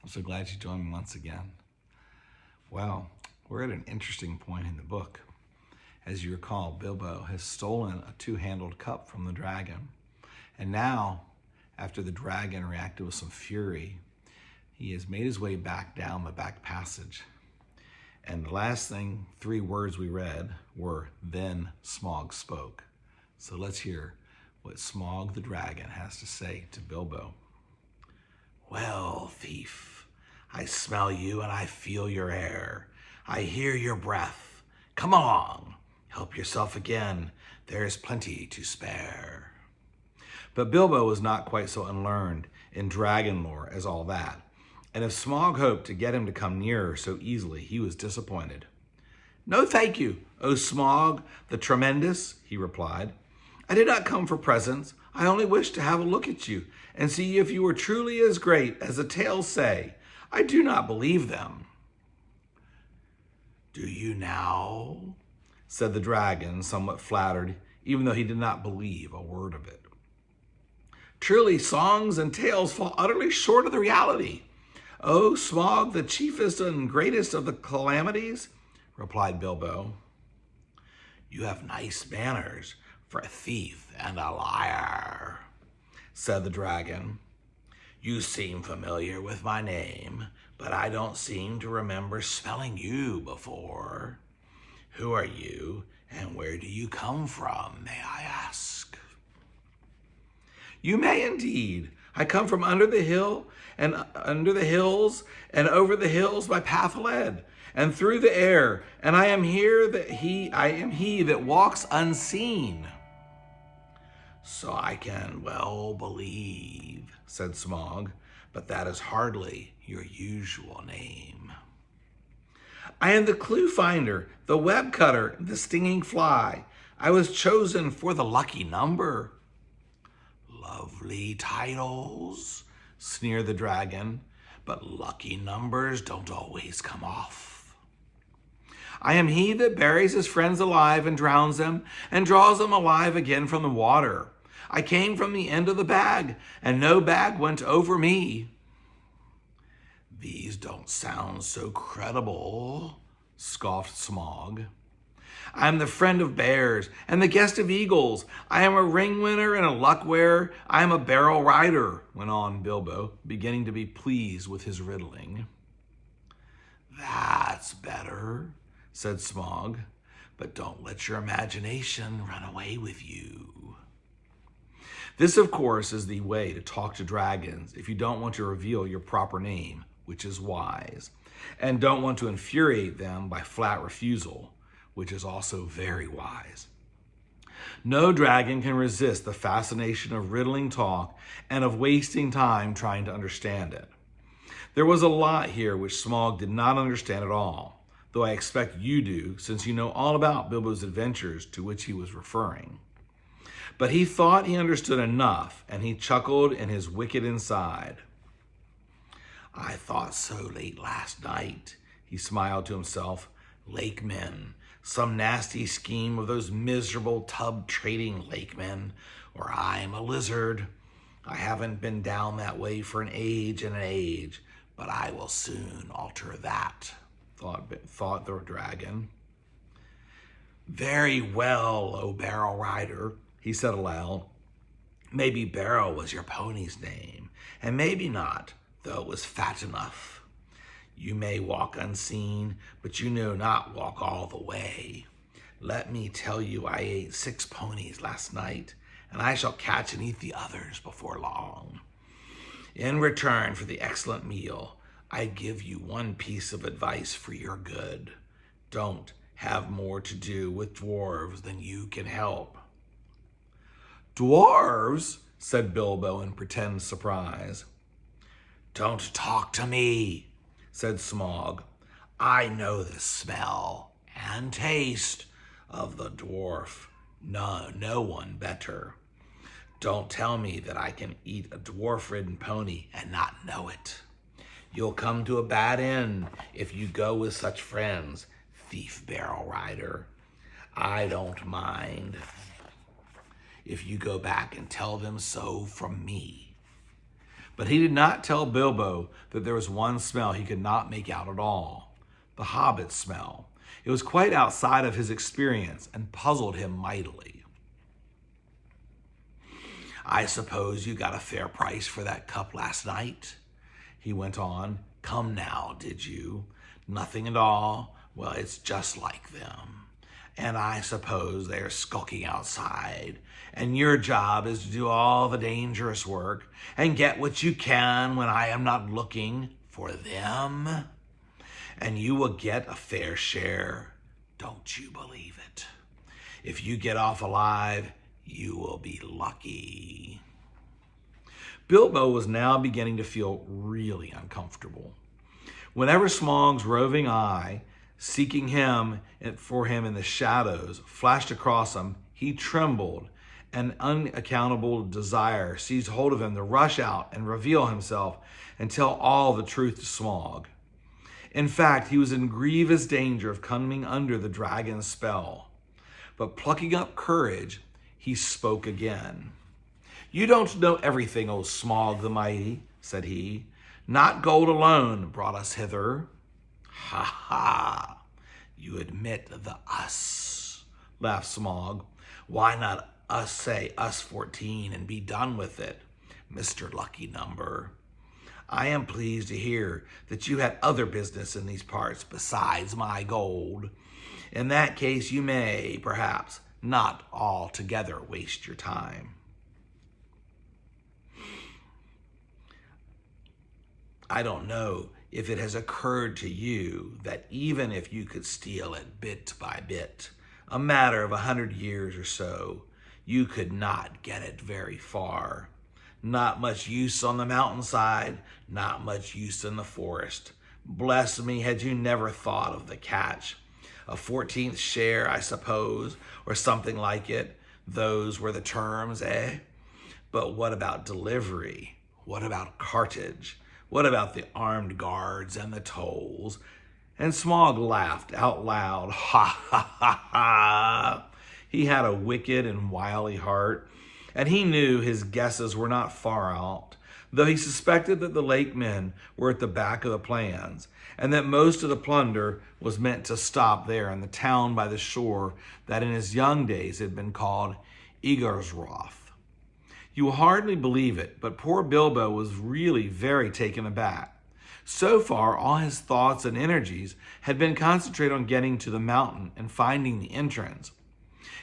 I'm so glad you joined me once again. Well, we're at an interesting point in the book. As you recall, Bilbo has stolen a two-handled cup from the dragon. And now, after the dragon reacted with some fury, he has made his way back down the back passage. And the last three words we read were, "Then Smaug spoke." So let's hear what Smaug the dragon has to say to Bilbo. "Well, thief, I smell you and I feel your air. I hear your breath. Come along, help yourself again. There is plenty to spare." But Bilbo was not quite so unlearned in dragon lore as all that. And if Smaug hoped to get him to come nearer so easily, he was disappointed. "No, thank you, O Smaug the Tremendous," he replied. "I did not come for presents. I only wished to have a look at you and see if you were truly as great as the tales say. I do not believe them." "Do you now?" said the dragon, somewhat flattered, even though he did not believe a word of it. "Truly, songs and tales fall utterly short of the reality. O Smaug, the chiefest and greatest of the calamities," replied Bilbo. "You have nice manners for a thief and a liar," said the dragon. "You seem familiar with my name, but I don't seem to remember smelling you before. Who are you, and where do you come from, may I ask?" "You may indeed. I come from under the hill, and under the hills, and over the hills my path led, and through the air, and I am he that walks unseen." "So I can well believe," said Smaug, "but that is hardly your usual name." "I am the clue finder, the web cutter, the stinging fly. I was chosen for the lucky number." "Lovely titles," sneered the dragon, "but lucky numbers don't always come off." "I am he that buries his friends alive and drowns them and draws them alive again from the water. I came from the end of the bag, and no bag went over me." "These don't sound so credible," scoffed Smaug. "I am the friend of bears and the guest of eagles. I am a ring winner and a luck wearer. I am a barrel rider," went on Bilbo, beginning to be pleased with his riddling. "That's better," said Smaug, "but don't let your imagination run away with you." This, of course, is the way to talk to dragons if you don't want to reveal your proper name, which is wise, and don't want to infuriate them by flat refusal, which is also very wise. No dragon can resist the fascination of riddling talk and of wasting time trying to understand it. There was a lot here which Smaug did not understand at all, though I expect you do, since you know all about Bilbo's adventures to which he was referring. But he thought he understood enough, and he chuckled in his wicked inside. "I thought so late last night," he smiled to himself. "Lakemen, some nasty scheme of those miserable tub-trading lakemen, or I'm a lizard. I haven't been down that way for an age and an age, but I will soon alter that," thought the dragon. "Very well, O Barrel Rider," he said aloud. "Maybe Barrel was your pony's name, and maybe not, though it was fat enough. You may walk unseen, but you know not walk all the way. Let me tell you, I ate 6 ponies last night, and I shall catch and eat the others before long. In return for the excellent meal, I give you one piece of advice for your good. Don't have more to do with dwarves than you can help." "Dwarves?" said Bilbo in pretended surprise. "Don't talk to me," said Smaug. "I know the smell and taste of the dwarf. No one better. Don't tell me that I can eat a dwarf-ridden pony and not know it. You'll come to a bad end if you go with such friends, thief barrel rider. I don't mind if you go back and tell them so from me. But he did not tell Bilbo that there was one smell he could not make out at all: the Hobbit smell. It was quite outside of his experience and puzzled him mightily. "I suppose you got a fair price for that cup last night?" he went on. "Come now, did you? Nothing at all? Well, it's just like them. And I suppose they're skulking outside, and your job is to do all the dangerous work and get what you can when I am not looking for them. And you will get a fair share, don't you believe it? If you get off alive, you will be lucky." Bilbo was now beginning to feel really uncomfortable. Whenever Smaug's roving eye, seeking for him in the shadows, flashed across him, he trembled. An unaccountable desire seized hold of him to rush out and reveal himself and tell all the truth to Smaug. In fact, he was in grievous danger of coming under the dragon's spell. But plucking up courage, he spoke again. "You don't know everything, O Smaug the Mighty," said he. "Not gold alone brought us hither." "Ha ha! You admit the us," laughed Smaug. "Why not say us 14 and be done with it, Mr. Lucky Number? I am pleased to hear that you had other business in these parts besides my gold. In that case, you may, perhaps, not altogether waste your time." "I don't know if it has occurred to you that even if you could steal it bit by bit, a matter of 100 years or so, you could not get it very far. Not much use on the mountainside, not much use in the forest. Bless me, had you never thought of the catch? A 14th share, I suppose, or something like it. Those were the terms, eh? But what about delivery? What about cartage? What about the armed guards and the tolls?" And Smaug laughed out loud. Ha ha ha ha! He had a wicked and wily heart, and he knew his guesses were not far out, though he suspected that the lake men were at the back of the plans, and that most of the plunder was meant to stop there in the town by the shore that in his young days had been called Eagersroth. You will hardly believe it, but poor Bilbo was really very taken aback. So far, all his thoughts and energies had been concentrated on getting to the mountain and finding the entrance.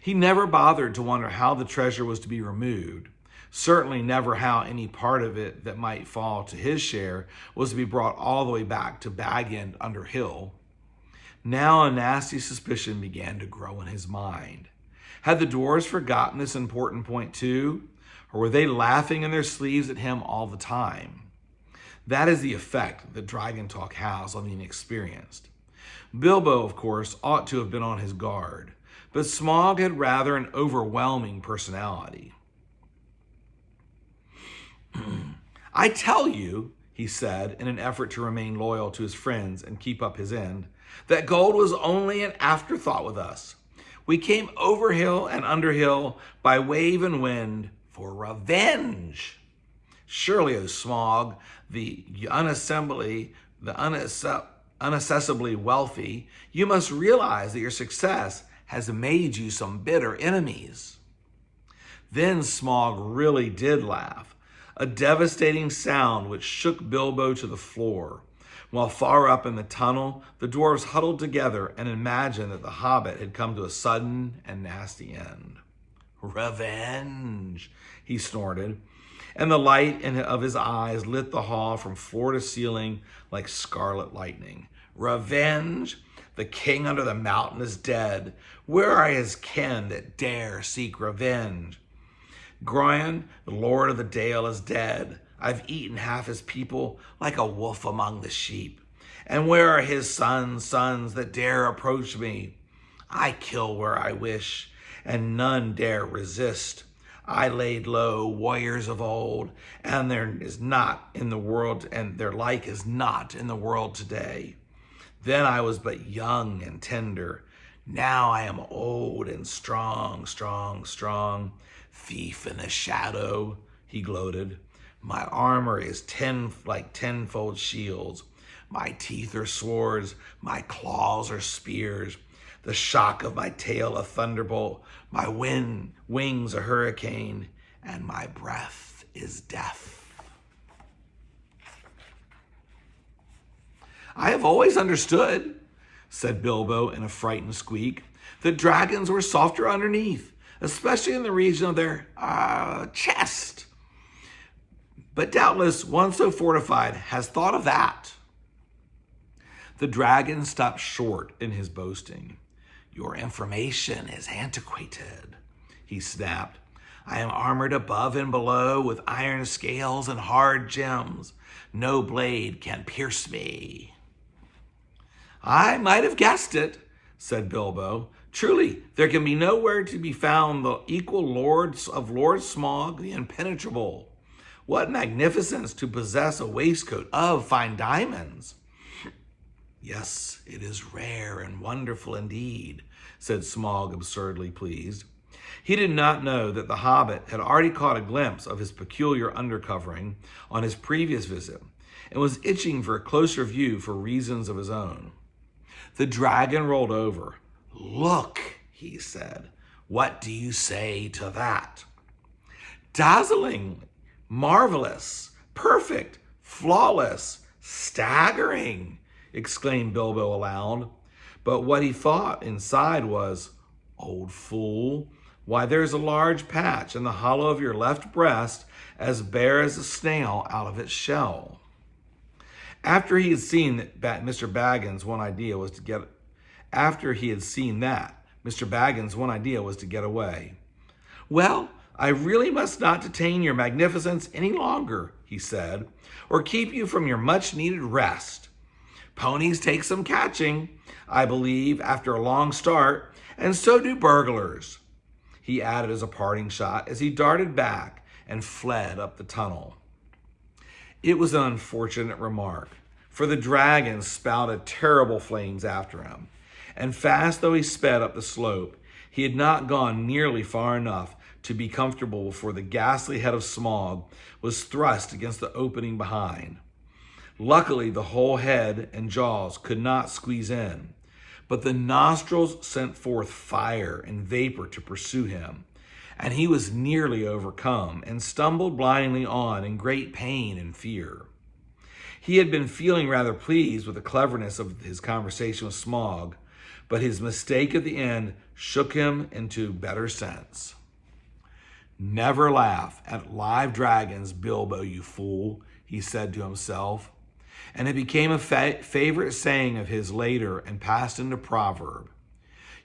He never bothered to wonder how the treasure was to be removed, certainly never how any part of it that might fall to his share was to be brought all the way back to Bag End under Hill. Now a nasty suspicion began to grow in his mind. Had the dwarves forgotten this important point too? Or were they laughing in their sleeves at him all the time? That is the effect that dragon talk has on the inexperienced. Bilbo, of course, ought to have been on his guard, but Smaug had rather an overwhelming personality. "I tell you," he said, in an effort to remain loyal to his friends and keep up his end, "that gold was only an afterthought with us. We came over hill and under hill, by wave and wind, for revenge. Surely, O Smaug, the unaccessibly wealthy, you must realize that your success has made you some bitter enemies." Then Smaug really did laugh, a devastating sound which shook Bilbo to the floor. While far up in the tunnel, the dwarves huddled together and imagined that the Hobbit had come to a sudden and nasty end. "Revenge," he snorted, and the light of his eyes lit the hall from floor to ceiling like scarlet lightning. "Revenge? The king under the mountain is dead. Where are his kin that dare seek revenge? Groyan, the lord of the dale, is dead. I've eaten half his people like a wolf among the sheep. And where are his sons that dare approach me? I kill where I wish, and none dare resist. I laid low warriors of old, and there is not in the world, and their like is not in the world today. Then I was but young and tender. Now I am old and strong. Thief in the shadow," he gloated. My armor is tenfold shields. My teeth are swords. My claws are spears. The shock of my tail a thunderbolt. My wings a hurricane. And my breath is death. I have always understood, said Bilbo in a frightened squeak, that dragons were softer underneath, especially in the region of their chest. But doubtless one so fortified has thought of that. The dragon stopped short in his boasting. Your information is antiquated, he snapped. I am armored above and below with iron scales and hard gems. No blade can pierce me. I might have guessed it, said Bilbo. Truly, there can be nowhere to be found the equal lords of Lord Smaug the Impenetrable. What magnificence to possess a waistcoat of fine diamonds. Yes, it is rare and wonderful indeed, said Smaug, absurdly pleased. He did not know that the Hobbit had already caught a glimpse of his peculiar undercovering on his previous visit and was itching for a closer view for reasons of his own. The dragon rolled over. Look, he said. What do you say to that? Dazzling, marvelous, perfect, flawless, staggering, exclaimed Bilbo aloud. But what he thought inside was, old fool, why there's a large patch in the hollow of your left breast as bare as a snail out of its shell. After he had seen that Mr. Baggins' one idea was to get away. Well, I really must not detain your magnificence any longer, he said, or keep you from your much-needed rest. Ponies take some catching, I believe, after a long start, and so do burglars, he added as a parting shot as he darted back and fled up the tunnel. It was an unfortunate remark, for the dragon spouted terrible flames after him, and fast though he sped up the slope, he had not gone nearly far enough to be comfortable before the ghastly head of Smaug was thrust against the opening behind. Luckily, the whole head and jaws could not squeeze in, but the nostrils sent forth fire and vapor to pursue him, and he was nearly overcome and stumbled blindly on in great pain and fear. He had been feeling rather pleased with the cleverness of his conversation with Smaug, but his mistake at the end shook him into better sense. Never laugh at live dragons, Bilbo, you fool, he said to himself, and it became a favorite saying of his later and passed into proverb.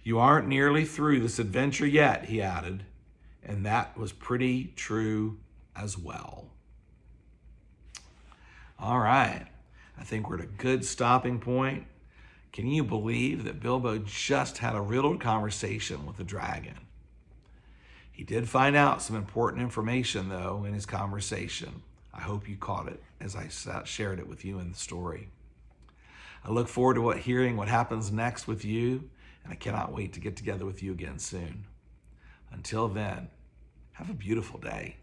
You aren't nearly through this adventure yet, he added, and that was pretty true as well. All right, I think we're at a good stopping point. Can you believe that Bilbo just had a riddled conversation with the dragon? He did find out some important information, though, in his conversation. I hope you caught it as I shared it with you in the story. I look forward to hearing what happens next with you, and I cannot wait to get together with you again soon. Until then, have a beautiful day.